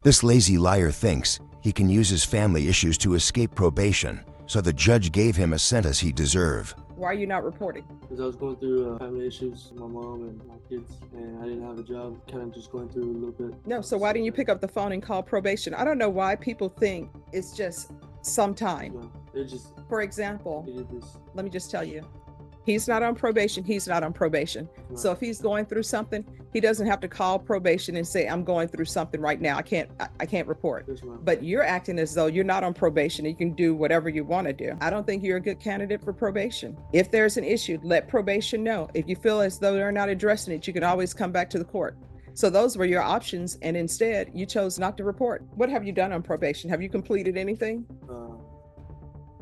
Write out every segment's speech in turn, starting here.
This lazy liar thinks he can use his family issues to escape probation, so the judge gave him a sentence he deserved. Why are you not reporting? Because I was going through family issues with my mom and my kids, and I didn't have a job, kind of just going through a little bit. No, so why didn't you pick up the phone and call probation? I don't know why people think it's just sometime. No, it just, For example, it is, let me just tell you, he's not on probation. He's not on probation. Right. So if he's going through something, he doesn't have to call probation and say, I'm going through something right now. I can't report. Yes, ma'am. But you're acting as though you're not on probation. You can do whatever you want to do. I don't think you're a good candidate for probation. If there's an issue, let probation know. If you feel as though they're not addressing it, you can always come back to the court. So those were your options, and instead you chose not to report. What have you done on probation? Have you completed anything?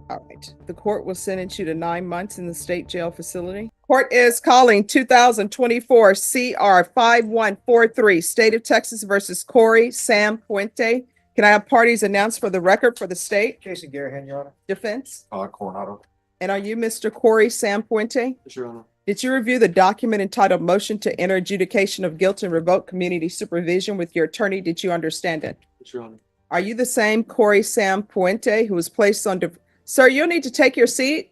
All right. The court will sentence you to 9 months in the state jail facility. Court is calling 2024 CR 5143, State of Texas versus Corey Sam Puente. Can I have parties announced for the record for the state? Jason Garahan, Your Honor. Defense? Coronado. And are you Mr. Corey Sam Puente? Yes, Your Honor. Did you review the document entitled Motion to Enter Adjudication of Guilt and Revoke Community Supervision with your attorney? Did you understand it? Yes, Your Honor. Are you the same Corey Sam Puente who was placed on... Sir, you'll need to take your seat.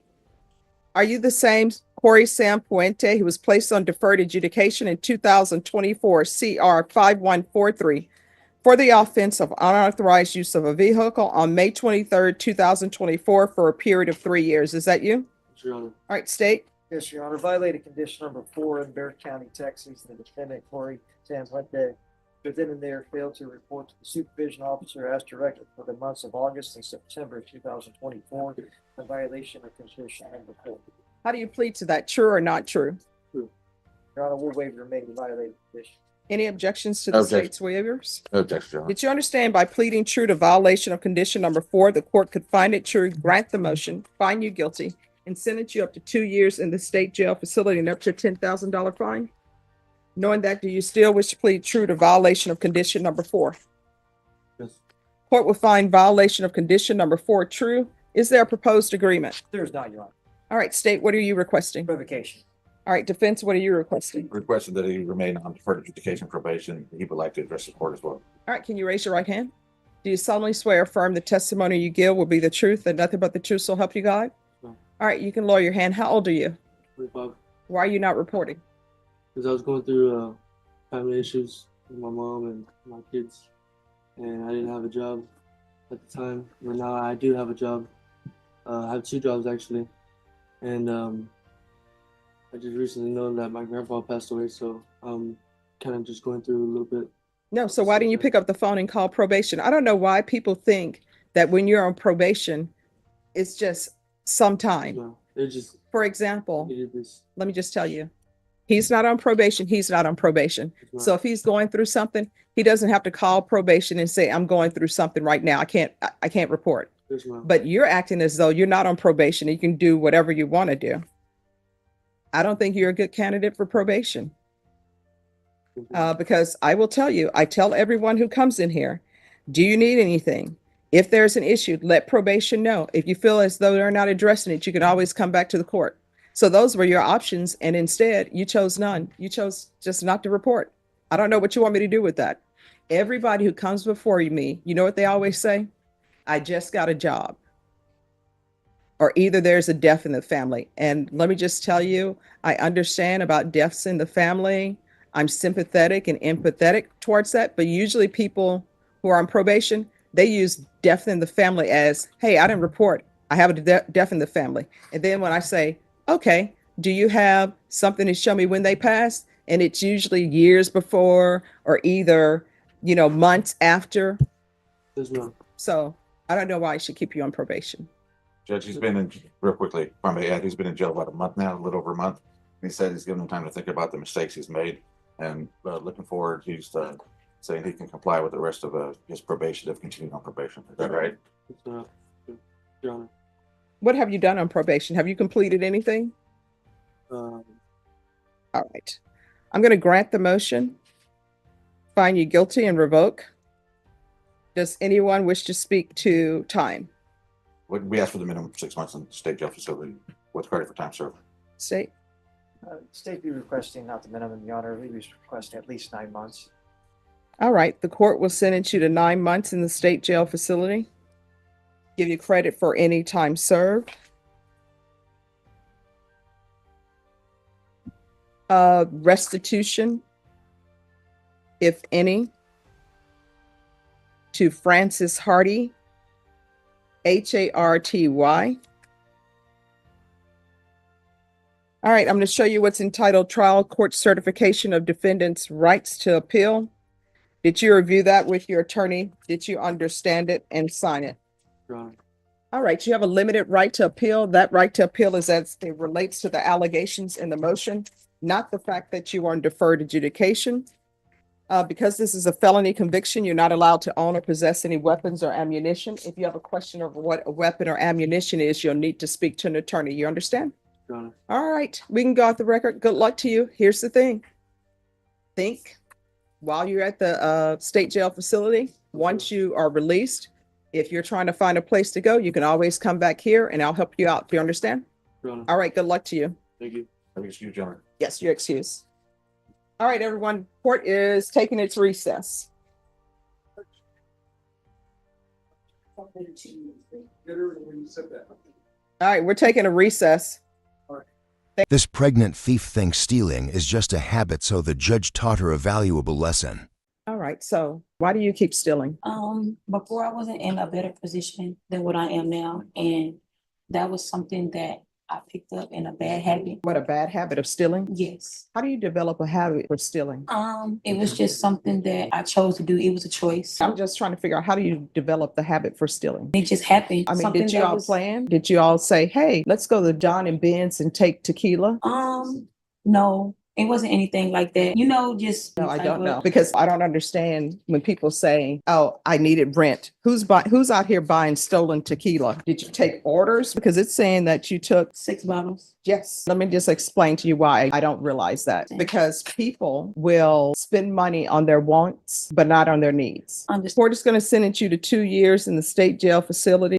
Are you the same Corey Sam Puente who was placed on deferred adjudication in 2024 CR 5143 for the offense of unauthorized use of a vehicle on May 23rd, 2024 for a period of 3 years? Is that you? Yes, Your Honor. All right, state. Yes, Your Honor. Violated condition number 4 in Barrett County, Texas. The defendant, Corey Sam Puente, within and there failed to report to the supervision officer as directed for the months of August and September 2024 in violation of condition number 4. How do you plead to that? True or not true? Your Honor, we'll waive the remaining violated condition. Any objections to the state's waivers? No objection, Your Honor. Did you understand by pleading true to violation of condition number 4, the court could find it true, grant the motion, find you guilty, and sentence you up to 2 years in the state jail facility and up to a $10,000 fine? Knowing that, do you still wish to plead true to violation of condition number 4? Yes. Court will find violation of condition number 4 true. Is there a proposed agreement? There is not, Your Honor. All right, state, what are you requesting? Revocation. All right, defense, what are you requesting? Requested that he remain on deferred adjudication probation. He would like to address the court as well. All right, can you raise your right hand? Do you solemnly swear or affirm the testimony you give will be the truth and nothing but the truth so help you God? No. All right, you can lower your hand. How old are you? 25. Why are you not reporting? Because I was going through family issues with my mom and my kids, and I didn't have a job at the time. But now I do have a job. I have 2 jobs actually, and I just recently know that my grandpa passed away, so I'm kind of just going through a little bit. No, so why didn't you pick up the phone and call probation? I don't know why people think that when you're on probation, it's just sometime. No, it just, For example, it is, let me just tell you, he's not on probation. He's not on probation. it's not- So if he's going through something, he doesn't have to call probation and say, I'm going through something right now. I can't report. yes, ma'am. But you're acting as though you're not on probation. You can do whatever you want to do. I don't think you're a good candidate for probation. Because I will tell you, I tell everyone who comes in here, do you need anything? If there's an issue, let probation know. If you feel as though they're not addressing it, you can always come back to the court. So those were your options, and instead you chose none. You chose just not to report. I don't know what you want me to do with that. Everybody who comes before me, you know what they always say? I just got a job. Or either there's a death in the family. And let me just tell you, I understand about deaths in the family. I'm sympathetic and empathetic towards that. But usually people who are on probation, they use death in the family as, hey, I didn't report. I have a death in the family. And then when I say, okay, do you have something to show me when they passed? And it's usually years before or either, months after. Yes, ma'am. So I don't know why I should keep you on probation. Judge, he's been in, real quickly, if I may add, he's been in jail about a month now, a little over a month. He said he's given him time to think about the mistakes he's made, and looking forward, he's saying he can comply with the rest of his probation if continuing on probation. Is that right? Yes, Your Honor. What have you done on probation? Have you completed anything? Um, All right. I'm going to grant the motion, find you guilty, and revoke. Does anyone wish to speak to time? We asked for the minimum 6 months in the state jail facility. What's credit for time served? State. State be requesting not the minimum, Your Honor. We was requesting at least 9 months. All right, the court will sentence you to 9 months in the state jail facility. Give you credit for any time served. Restitution, if any, to Francis Hardy, Harty. All right, I'm going to show you what's entitled Trial Court Certification of Defendant's Rights to Appeal. Did you review that with your attorney? Did you understand it and sign it? Your Honor. All right, you have a limited right to appeal. That right to appeal is as it relates to the allegations in the motion, not the fact that you are on deferred adjudication. Because this is a felony conviction, you're not allowed to own or possess any weapons or ammunition. If you have a question over what a weapon or ammunition is, you'll need to speak to an attorney. You understand? Your Honor. All right, we can go off the record. Good luck to you. Here's the thing. Think while you're at the state jail facility, once you are released, if you're trying to find a place to go, you can always come back here and I'll help you out. Do you understand? Your Honor. All right, good luck to you. Thank you. Thank you, gentlemen. Yes, you're excused. All right, everyone, court is taking its recess. All right, we're taking a recess. This pregnant thief thinks stealing is just a habit, so the judge taught her a valuable lesson. All right, so why do you keep stealing? Before I wasn't in a better position than what I am now, and that was something that I picked up in a bad habit. What, a bad habit of stealing? Yes. How do you develop a habit for stealing? It was just something that I chose to do. It was a choice. I'm just trying to figure out, how do you develop the habit for stealing? It just happened. I mean, Something did you that all was- plan? Did you all say, hey, let's go to John and Ben's and take tequila? No, it wasn't anything like that. Just No, I like, don't know, well, because I don't understand when people say, oh, I needed rent. Who's out here buying stolen tequila? Did you take orders? Because it's saying that you took 6 bottles. Yes. Let me just explain to you why I don't realize that. Because people will spend money on their wants, but not on their needs. Understood. Court is going to sentence you to 2 years in the state jail facility.